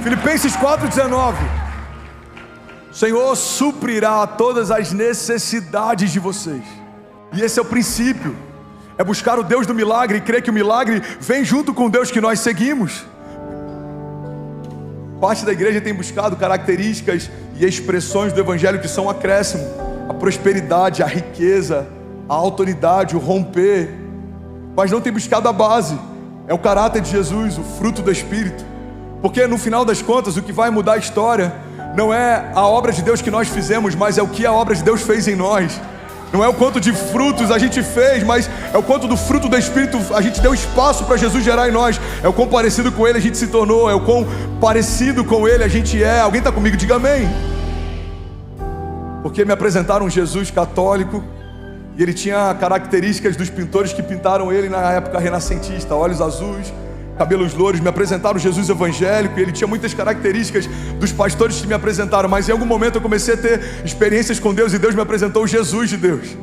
Filipenses 4,19. O Senhor suprirá todas as necessidades de vocês. E esse é o princípio. É buscar o Deus do milagre e crer que o milagre vem junto com o Deus que nós seguimos. Parte da igreja tem buscado características e expressões do evangelho que são acréscimo. A prosperidade, a riqueza, a autoridade, o romper. Mas não tem buscado a base. É o caráter de Jesus, o fruto do Espírito. Porque no final das contas, o que vai mudar a história não é a obra de Deus que nós fizemos, mas é o que a obra de Deus fez em nós. Não é o quanto de frutos a gente fez, mas é o quanto do fruto do Espírito a gente deu espaço para Jesus gerar em nós. É o quão parecido com Ele a gente se tornou, é o quão parecido com Ele a gente é. Alguém está comigo? Diga amém. Porque me apresentaram um Jesus católico e ele tinha características dos pintores que pintaram ele na época renascentista: olhos azuis, cabelos louros. Me apresentaram Jesus evangélico e ele tinha muitas características dos pastores que me apresentaram. Mas em algum momento eu comecei a ter experiências com Deus e Deus me apresentou o Jesus de Deus.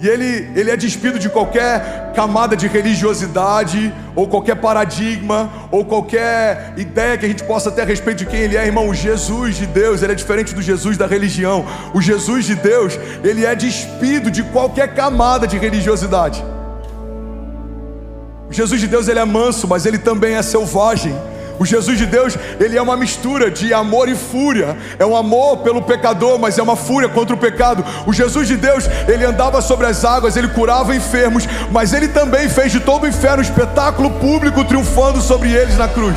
E ele é despido de qualquer camada de religiosidade, ou qualquer paradigma, ou qualquer ideia que a gente possa ter a respeito de quem ele é, irmão. O Jesus de Deus, ele é diferente do Jesus da religião. O Jesus de Deus, ele é despido de qualquer camada de religiosidade. O Jesus de Deus, ele é manso, mas ele também é selvagem. O Jesus de Deus, ele é uma mistura de amor e fúria. É um amor pelo pecador, mas é uma fúria contra o pecado. O Jesus de Deus, ele andava sobre as águas, ele curava enfermos, mas ele também fez de todo o inferno um espetáculo público, triunfando sobre eles na cruz.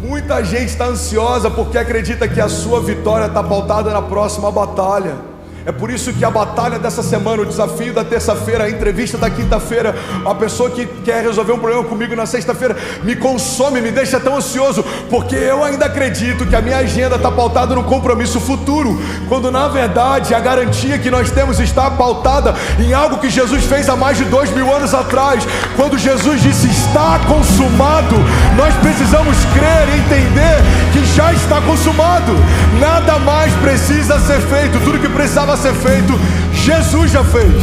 Muita gente está ansiosa porque acredita que a sua vitória está pautada na próxima batalha. É por isso que a batalha dessa semana, o desafio da terça-feira, a entrevista da quinta-feira, a pessoa que quer resolver um problema comigo na sexta-feira, me consome, me deixa tão ansioso, porque eu ainda acredito que a minha agenda está pautada no compromisso futuro, quando na verdade a garantia que nós temos está pautada em algo que Jesus fez há mais de 2000 anos atrás. Quando Jesus disse está consumado, nós precisamos crer e entender que já está consumado. Nada mais precisa ser feito. Tudo que precisava ser feito, Jesus já fez.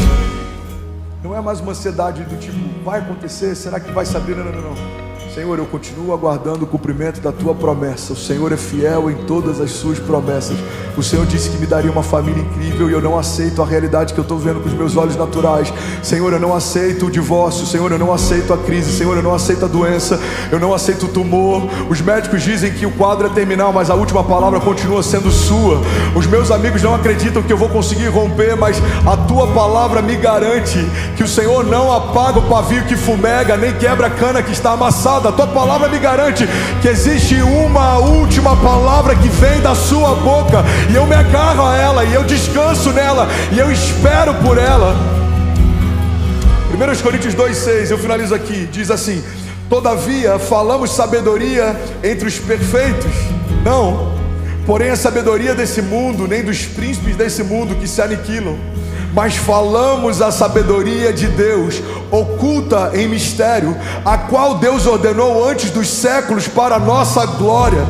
Não é mais uma ansiedade do tipo, vai acontecer, será que vai saber? Não. Senhor, eu continuo aguardando o cumprimento da tua promessa. O Senhor é fiel em todas as suas promessas. O Senhor disse que me daria uma família incrível e eu não aceito a realidade que eu estou vendo com os meus olhos naturais. Senhor, eu não aceito o divórcio. Senhor, eu não aceito a crise. Senhor, eu não aceito a doença. Eu não aceito o tumor. Os médicos dizem que o quadro é terminal, mas a última palavra continua sendo sua. Os meus amigos não acreditam que eu vou conseguir romper, mas a tua palavra me garante que o Senhor não apaga o pavio que fumega, nem quebra a cana que está amassada. A tua palavra me garante que existe uma última palavra que vem da sua boca, e eu me agarro a ela, e eu descanso nela, e eu espero por ela. 1 Coríntios 2,6, eu finalizo aqui, diz assim: todavia falamos sabedoria entre os perfeitos? Não, porém a sabedoria desse mundo, nem dos príncipes desse mundo que se aniquilam, mas falamos a sabedoria de Deus, oculta em mistério, a qual Deus ordenou antes dos séculos para a nossa glória,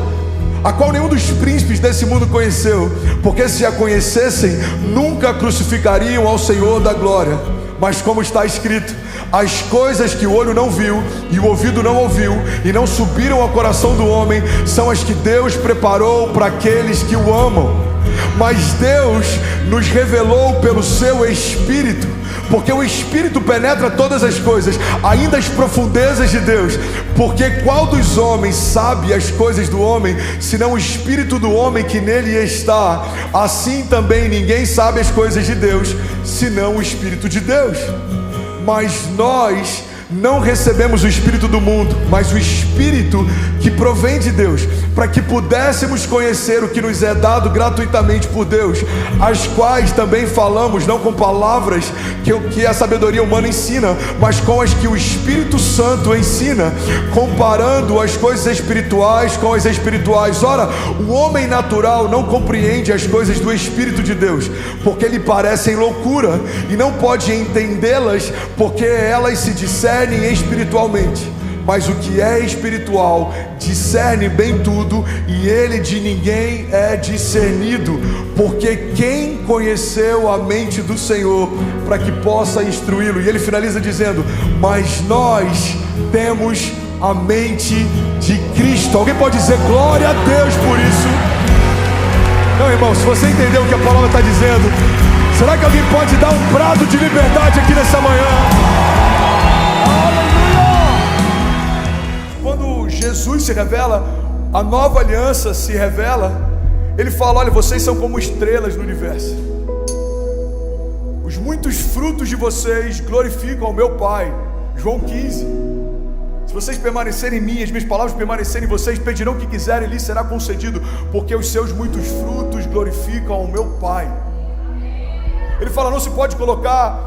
a qual nenhum dos príncipes desse mundo conheceu, porque se a conhecessem, nunca crucificariam ao Senhor da glória. Mas como está escrito, as coisas que o olho não viu e o ouvido não ouviu e não subiram ao coração do homem, são as que Deus preparou para aqueles que o amam. Mas Deus nos revelou pelo seu Espírito, porque o Espírito penetra todas as coisas, ainda as profundezas de Deus. Porque qual dos homens sabe as coisas do homem, senão o Espírito do homem que nele está? Assim também ninguém sabe as coisas de Deus, senão o Espírito de Deus. Mas nós não recebemos o Espírito do mundo, mas o Espírito que provém de Deus, para que pudéssemos conhecer o que nos é dado gratuitamente por Deus, as quais também falamos, não com palavras que a sabedoria humana ensina, mas com as que o Espírito Santo ensina, comparando as coisas espirituais com as espirituais. Ora, o homem natural não compreende as coisas do Espírito de Deus, porque lhe parecem loucura, e não pode entendê-las, porque elas se discernem espiritualmente. Mas o que é espiritual discerne bem tudo, e ele de ninguém é discernido, porque quem conheceu a mente do Senhor para que possa instruí-lo? E ele finaliza dizendo: mas nós temos a mente de Cristo. Cristo. Alguém pode dizer glória a Deus por isso? Não, irmão, se você entendeu o que a palavra está dizendo, será que alguém pode dar um brado de liberdade aqui nessa manhã? Aleluia! Quando Jesus se revela, a nova aliança se revela, Ele fala: olha, vocês são como estrelas no universo. Os muitos frutos de vocês glorificam ao meu Pai. João 15. Se vocês permanecerem em mim, as minhas palavras permanecerem em vocês, pedirão o que quiserem e lhes será concedido, porque os seus muitos frutos glorificam ao meu Pai. Ele fala: não se pode colocar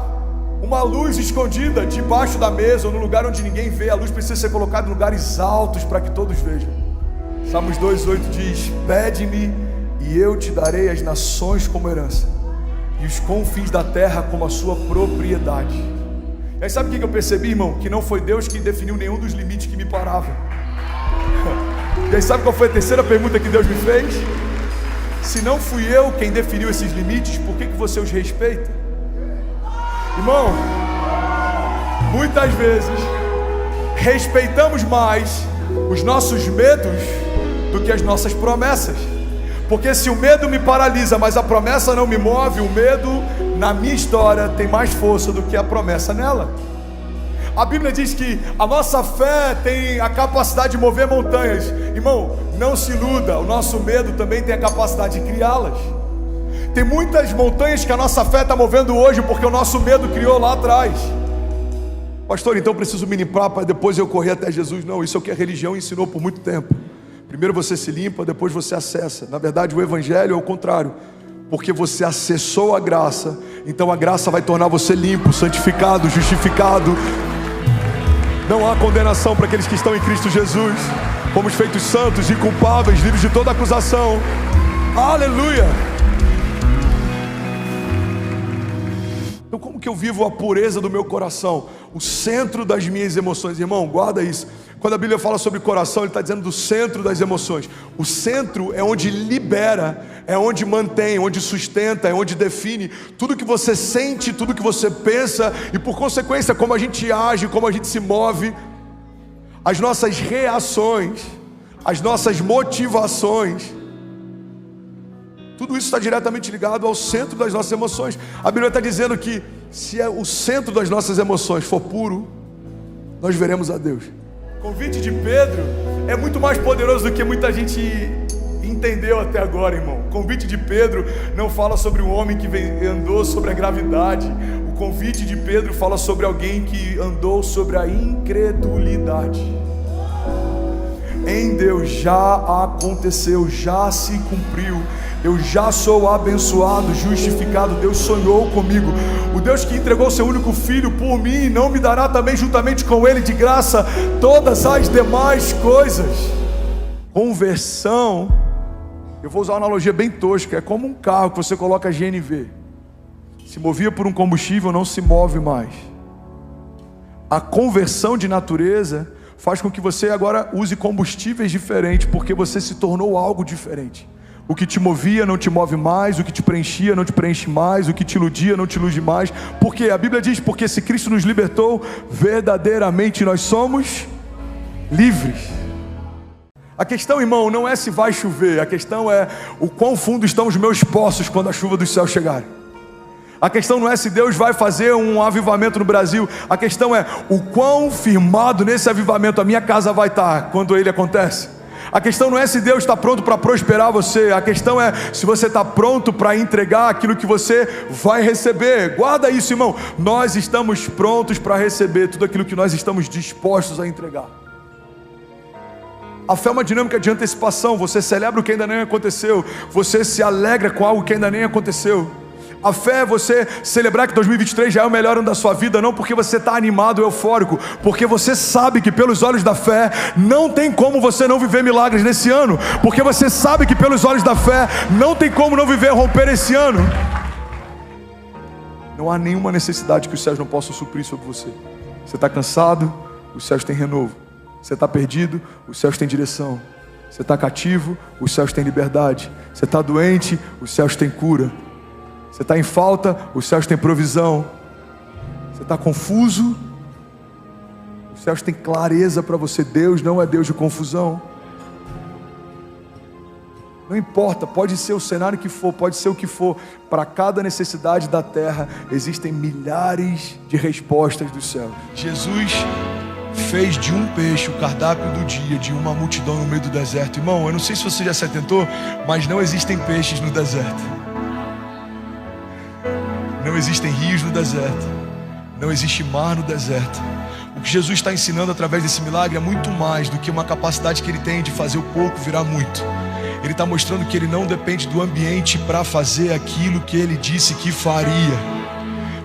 uma luz escondida debaixo da mesa ou no lugar onde ninguém vê. A luz precisa ser colocada em lugares altos para que todos vejam. Salmos 2:8 diz: pede-me e eu te darei as nações como herança e os confins da terra como a sua propriedade. E aí sabe o que eu percebi, irmão? Que não foi Deus que definiu nenhum dos limites que me paravam. E aí sabe qual foi a terceira pergunta que Deus me fez? Se não fui eu quem definiu esses limites, por que você os respeita? Irmão, muitas vezes respeitamos mais os nossos medos do que as nossas promessas. Porque se o medo me paralisa, mas a promessa não me move, o medo na minha história tem mais força do que a promessa nela. A Bíblia diz que a nossa fé tem a capacidade de mover montanhas. Irmão, não se iluda, o nosso medo também tem a capacidade de criá-las. Tem muitas montanhas que a nossa fé está movendo hoje porque o nosso medo criou lá atrás. Pastor, então eu preciso me limpar para depois eu correr até Jesus? Não, isso é o que a religião ensinou por muito tempo. Primeiro você se limpa, depois você acessa. Na verdade o evangelho é o contrário, porque você acessou a graça, então a graça vai tornar você limpo, santificado, justificado. Não há condenação para aqueles que estão em Cristo Jesus. Fomos feitos santos, inculpáveis, livres de toda acusação. Aleluia! Então como que eu vivo a pureza do meu coração? O centro das minhas emoções. Irmão, guarda isso. Quando a Bíblia fala sobre coração, ele está dizendo do centro das emoções. O centro é onde libera, é onde mantém, onde sustenta, é onde define tudo que você sente, tudo que você pensa e por consequência como a gente age, como a gente se move, as nossas reações, as nossas motivações. Tudo isso está diretamente ligado ao centro das nossas emoções. A Bíblia está dizendo que se o centro das nossas emoções for puro, nós veremos a Deus. O convite de Pedro é muito mais poderoso do que muita gente entendeu até agora, irmão. O convite de Pedro não fala sobre um homem que andou sobre a gravidade. O convite de Pedro fala sobre alguém que andou sobre a incredulidade. Em Deus já aconteceu, já se cumpriu. Eu já sou abençoado, justificado. Deus sonhou comigo. O Deus que entregou seu único filho por mim, não me dará também juntamente com ele de graça todas as demais coisas. Conversão, eu vou usar uma analogia bem tosca, é como um carro que você coloca GNV. Se movia por um combustível, não se move mais. A conversão de natureza faz com que você agora use combustíveis diferentes, porque você se tornou algo diferente. O que te movia não te move mais, o que te preenchia não te preenche mais, o que te iludia não te ilude mais. Porque a Bíblia diz, porque se Cristo nos libertou, verdadeiramente nós somos livres. A questão, irmão, não é se vai chover, a questão é o quão fundo estão os meus poços quando a chuva dos céus chegar. A questão não é se Deus vai fazer um avivamento no Brasil, a questão é o quão firmado nesse avivamento a minha casa vai estar quando ele acontece. A questão não é se Deus está pronto para prosperar você, a questão é se você está pronto para entregar aquilo que você vai receber. Guarda isso, irmão, nós estamos prontos para receber tudo aquilo que nós estamos dispostos a entregar. A fé é uma dinâmica de antecipação, você celebra o que ainda nem aconteceu, você se alegra com algo que ainda nem aconteceu. A fé é você celebrar que 2023 já é o melhor ano da sua vida, não porque você está animado, eufórico, porque você sabe que pelos olhos da fé, não tem como você não viver milagres nesse ano, porque você sabe que pelos olhos da fé, não tem como não viver romper esse ano. Não há nenhuma necessidade que os céus não possam suprir sobre você. Você está cansado, os céus têm renovo. Você está perdido, os céus têm direção. Você está cativo, os céus têm liberdade. Você está doente, os céus têm cura. Você está em falta, os céus têm provisão. Você está confuso, os céus têm clareza para você. Deus não é Deus de confusão. Não importa, pode ser o cenário que for, pode ser o que for, para cada necessidade da terra existem milhares de respostas dos céus. Jesus fez de um peixe o cardápio do dia de uma multidão no meio do deserto. Irmão, eu não sei se você já se atentou, mas não existem peixes no deserto. Não existem rios no deserto. Não existe mar no deserto. O que Jesus está ensinando através desse milagre é muito mais do que uma capacidade que ele tem de fazer o pouco virar muito. Ele está mostrando que ele não depende do ambiente para fazer aquilo que ele disse que faria.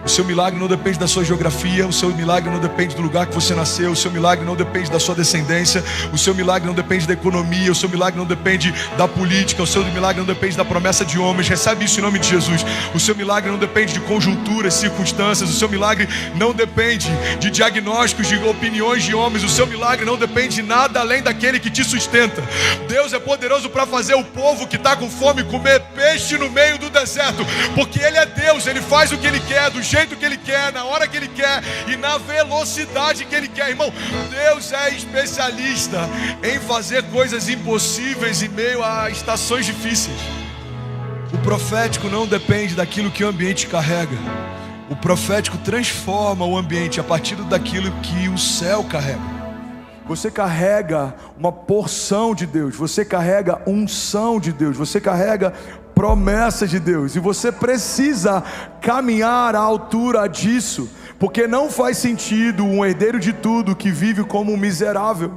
O seu milagre não depende da sua geografia, o seu milagre não depende do lugar que você nasceu, o seu milagre não depende da sua descendência, o seu milagre não depende da economia, o seu milagre não depende da política, o seu milagre não depende da promessa de homens. Recebe isso em nome de Jesus. O seu milagre não depende de conjunturas, circunstâncias, o seu milagre não depende de diagnósticos, de opiniões de homens, o seu milagre não depende de nada além daquele que te sustenta. Deus é poderoso para fazer o povo que está com fome comer peixe no meio do deserto, porque Ele é Deus, Ele faz o que Ele quer, do jeito que Ele quer, na hora que Ele quer e na velocidade que Ele quer. Irmão, Deus é especialista em fazer coisas impossíveis em meio a estações difíceis. O profético não depende daquilo que o ambiente carrega. O profético transforma o ambiente a partir daquilo que o céu carrega. Você carrega uma porção de Deus, você carrega unção de Deus, você carrega promessas de Deus, e você precisa caminhar à altura disso, porque não faz sentido um herdeiro de tudo que vive como um miserável.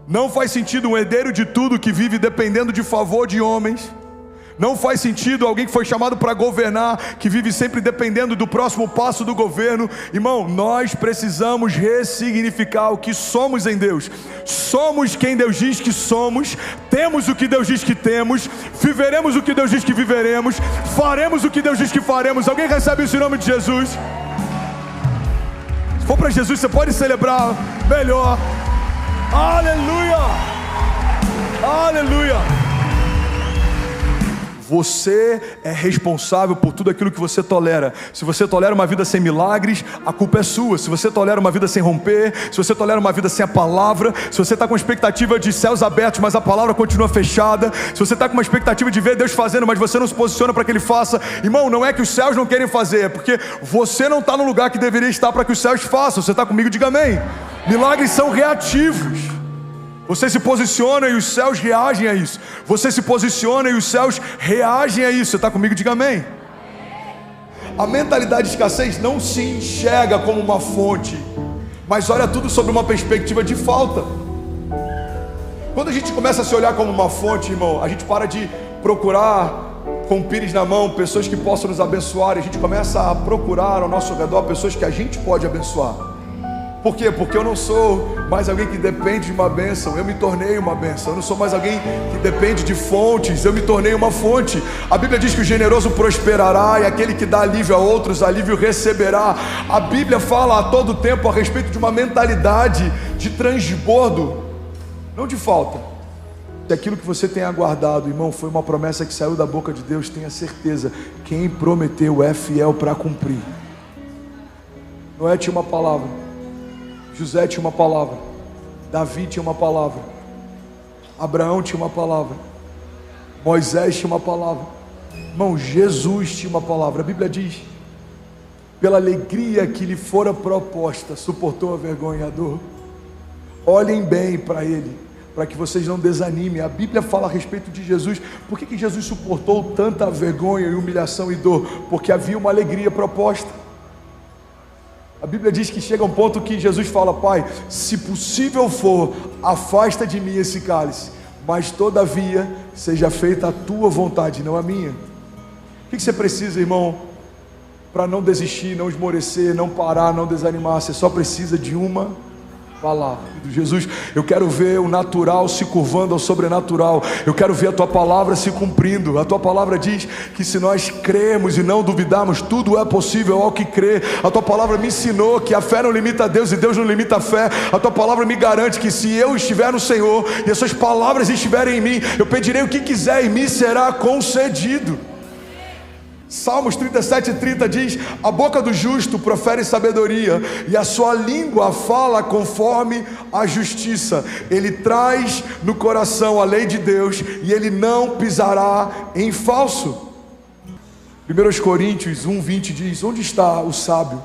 Não faz sentido um herdeiro de tudo que vive dependendo de favor de homens. Não faz sentido alguém que foi chamado para governar, que vive sempre dependendo do próximo passo do governo. Irmão, nós precisamos ressignificar o que somos em Deus. Somos quem Deus diz que somos, temos o que Deus diz que temos, viveremos o que Deus diz que viveremos, faremos o que Deus diz que faremos. Alguém recebe isso em nome de Jesus? Se for para Jesus, você pode celebrar melhor. Aleluia! Aleluia! Você é responsável por tudo aquilo que você tolera. Se você tolera uma vida sem milagres, a culpa é sua. Se você tolera uma vida sem romper, se você tolera uma vida sem a palavra, se você está com expectativa de céus abertos, mas a palavra continua fechada, se você está com uma expectativa de ver Deus fazendo, mas você não se posiciona para que Ele faça, irmão, não é que os céus não querem fazer, é porque você não está no lugar que deveria estar para que os céus façam. Você está comigo? Diga amém. Milagres são reativos. Você se posiciona e os céus reagem a isso. Você se posiciona e os céus reagem a isso. Você está comigo? Diga amém. A mentalidade de escassez não se enxerga como uma fonte, mas olha tudo sobre uma perspectiva de falta. Quando a gente começa a se olhar como uma fonte, irmão, a gente para de procurar com o pires na mão pessoas que possam nos abençoar, e a gente começa a procurar ao nosso redor pessoas que a gente pode abençoar. Por quê? Porque eu não sou mais alguém que depende de uma bênção, eu me tornei uma bênção. Eu não sou mais alguém que depende de fontes, eu me tornei uma fonte. A Bíblia diz que o generoso prosperará e aquele que dá alívio a outros, alívio receberá. A Bíblia fala a todo tempo a respeito de uma mentalidade de transbordo, não de falta. Se aquilo que você tem aguardado, irmão, foi uma promessa que saiu da boca de Deus, tenha certeza, quem prometeu é fiel para cumprir. Noé tinha uma palavra, José tinha uma palavra, Davi tinha uma palavra, Abraão tinha uma palavra, Moisés tinha uma palavra, irmão, Jesus tinha uma palavra. A Bíblia diz, pela alegria que lhe fora proposta, suportou a vergonha e a dor. Olhem bem para Ele, para que vocês não desanimem. A Bíblia fala a respeito de Jesus. Por que Jesus suportou tanta vergonha e humilhação e dor? Porque havia uma alegria proposta. A Bíblia diz que chega um ponto que Jesus fala: Pai, se possível for, afasta de mim esse cálice, mas todavia seja feita a tua vontade, não a minha. O que você precisa, irmão, para não desistir, não esmorecer, não parar, não desanimar? Você só precisa de uma palavra. Jesus, eu quero ver o natural se curvando ao sobrenatural. Eu quero ver a tua palavra se cumprindo. A tua palavra diz que se nós cremos e não duvidarmos, tudo é possível ao que crê. A tua palavra me ensinou que a fé não limita a Deus e Deus não limita a fé. A tua palavra me garante que se eu estiver no Senhor e as suas palavras estiverem em mim, eu pedirei o que quiser e me será concedido. Salmos 37:30 diz: a boca do justo profere sabedoria, e a sua língua fala conforme a justiça. Ele traz no coração a lei de Deus, e ele não pisará em falso. 1 Coríntios 1:20 diz: onde está o sábio?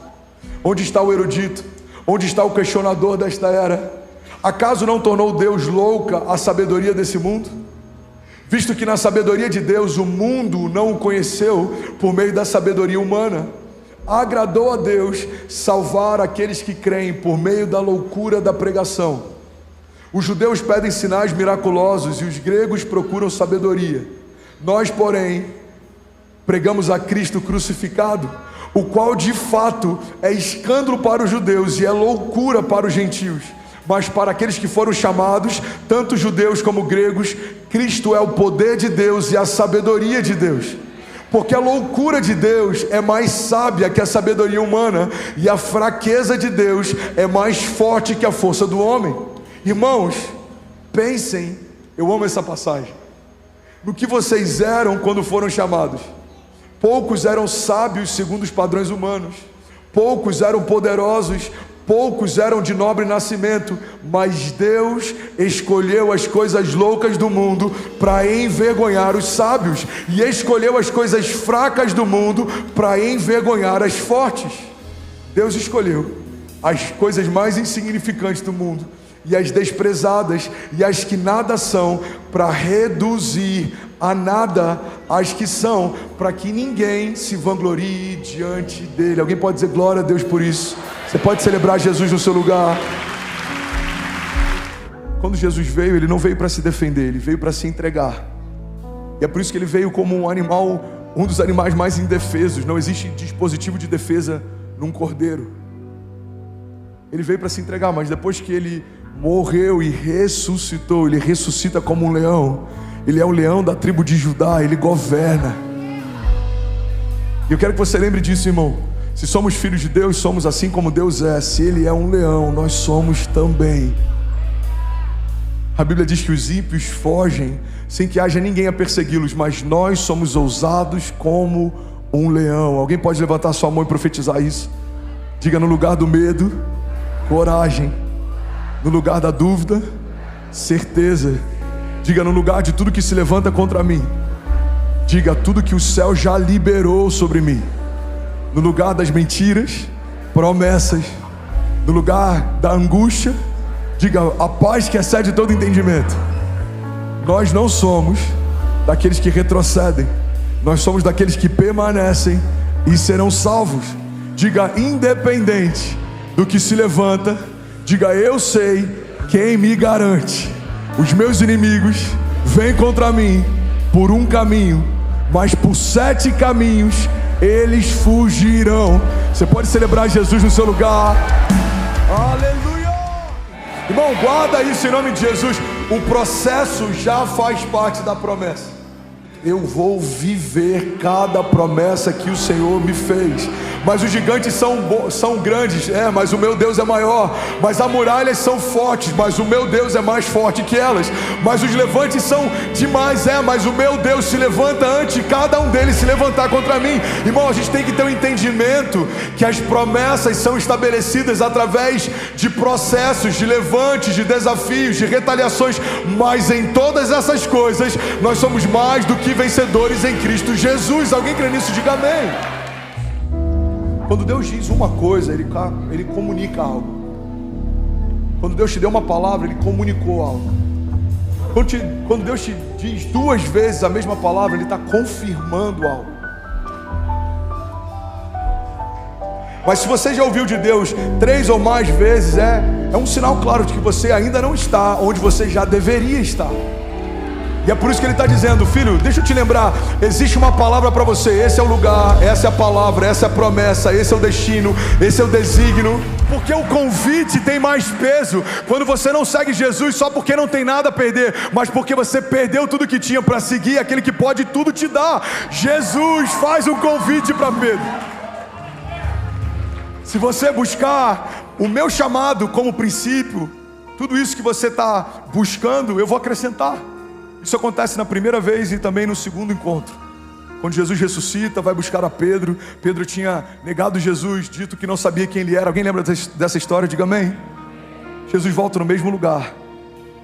Onde está o erudito? Onde está o questionador desta era? Acaso não tornou Deus louca a sabedoria desse mundo? Visto que na sabedoria de Deus o mundo não o conheceu por meio da sabedoria humana, agradou a Deus salvar aqueles que creem por meio da loucura da pregação. Os judeus pedem sinais miraculosos e os gregos procuram sabedoria. Nós, porém, pregamos a Cristo crucificado, o qual de fato é escândalo para os judeus e é loucura para os gentios. Mas para aqueles que foram chamados, tanto judeus como gregos, Cristo é o poder de Deus e a sabedoria de Deus. Porque a loucura de Deus é mais sábia que a sabedoria humana, e a fraqueza de Deus é mais forte que a força do homem. Irmãos, pensem, eu amo essa passagem, no que vocês eram quando foram chamados. Poucos eram sábios segundo os padrões humanos, poucos eram poderosos, poucos eram de nobre nascimento, mas Deus escolheu as coisas loucas do mundo para envergonhar os sábios, e escolheu as coisas fracas do mundo para envergonhar as fortes. Deus escolheu as coisas mais insignificantes do mundo e as desprezadas e as que nada são, para reduzir a nada as que são, para que ninguém se vanglorie diante dele. Alguém pode dizer glória a Deus por isso? Você pode celebrar Jesus no seu lugar. Quando Jesus veio, ele não veio para se defender, ele veio para se entregar. E é por isso que ele veio como um animal, um dos animais mais indefesos. Não existe dispositivo de defesa num cordeiro. Ele veio para se entregar, mas depois que ele morreu e ressuscitou, ele ressuscita como um leão. Ele é o leão da tribo de Judá, ele governa. E eu quero que você lembre disso, irmão. Se somos filhos de Deus, somos assim como Deus é. Se Ele é um leão, nós somos também. A Bíblia diz que os ímpios fogem sem que haja ninguém a persegui-los, mas nós somos ousados como um leão. Alguém pode levantar sua mão e profetizar isso? Diga: no lugar do medo, coragem. No lugar da dúvida, certeza. Diga: no lugar de tudo que se levanta contra mim, diga: tudo que o céu já liberou sobre mim. No lugar das mentiras, promessas. No lugar da angústia, diga: a paz que excede todo entendimento. Nós não somos daqueles que retrocedem, nós somos daqueles que permanecem e serão salvos. Diga: independente do que se levanta, diga: eu sei quem me garante. Os meus inimigos vêm contra mim por um caminho, mas por 7 caminhos eles fugirão. Você pode celebrar Jesus no seu lugar. Aleluia! Irmão, guarda isso em nome de Jesus. O processo já faz parte da promessa. Eu vou viver cada promessa que o Senhor me fez. Mas os gigantes são grandes, mas o meu Deus é maior. Mas as muralhas são fortes, mas o meu Deus é mais forte que elas. Mas os levantes são demais, mas o meu Deus se levanta antes de cada um deles se levantar contra mim. Irmão, a gente tem que ter um entendimento que as promessas são estabelecidas através de processos, de levantes, de desafios, de retaliações. Mas em todas essas coisas, nós somos mais do que vencedores em Cristo Jesus. Alguém crê nisso? Diga amém. Quando Deus diz uma coisa, Ele comunica algo. Quando Deus te deu uma palavra, Ele comunicou algo. Quando Deus te diz 2 vezes a mesma palavra, Ele está confirmando algo. Mas se você já ouviu de Deus 3 ou mais vezes, é um sinal claro de que você ainda não está onde você já deveria estar. E é por isso que Ele está dizendo: filho, deixa eu te lembrar, existe uma palavra para você. Esse é o lugar, essa é a palavra, essa é a promessa, esse é o destino, esse é o desígnio. Porque o convite tem mais peso quando você não segue Jesus só porque não tem nada a perder, mas porque você perdeu tudo que tinha para seguir aquele que pode tudo te dar. Jesus faz um convite para Pedro. Se você buscar o meu chamado como princípio, tudo isso que você está buscando, eu vou acrescentar. Isso acontece na primeira vez e também no segundo encontro. Quando Jesus ressuscita, vai buscar a Pedro. Pedro tinha negado Jesus, dito que não sabia quem ele era. Alguém lembra dessa história? Diga amém. Jesus volta no mesmo lugar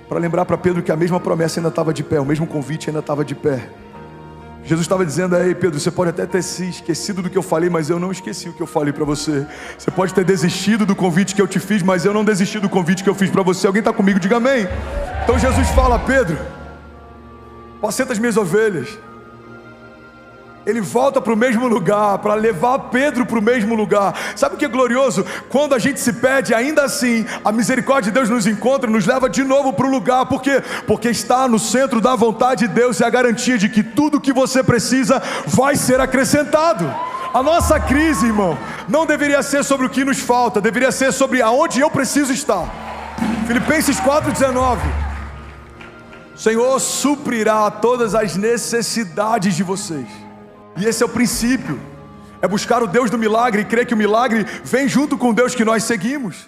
para lembrar para Pedro que a mesma promessa ainda estava de pé, o mesmo convite ainda estava de pé. Jesus estava dizendo: ei Pedro, você pode até ter se esquecido do que eu falei, mas eu não esqueci o que eu falei para você. Você pode ter desistido do convite que eu te fiz, mas eu não desisti do convite que eu fiz para você. Alguém está comigo? Diga amém. Então Jesus fala: Pedro, apacenta as minhas ovelhas. Ele volta para o mesmo lugar, para levar Pedro para o mesmo lugar. Sabe o que é glorioso? Quando a gente se perde, ainda assim, a misericórdia de Deus nos encontra, nos leva de novo para o lugar. Por quê? Porque está no centro da vontade de Deus e a garantia de que tudo que você precisa vai ser acrescentado. A nossa crise, irmão, não deveria ser sobre o que nos falta, deveria ser sobre aonde eu preciso estar. Filipenses 4,19. O Senhor suprirá todas as necessidades de vocês. E esse é o princípio, é buscar o Deus do milagre e crer que o milagre vem junto com o Deus que nós seguimos.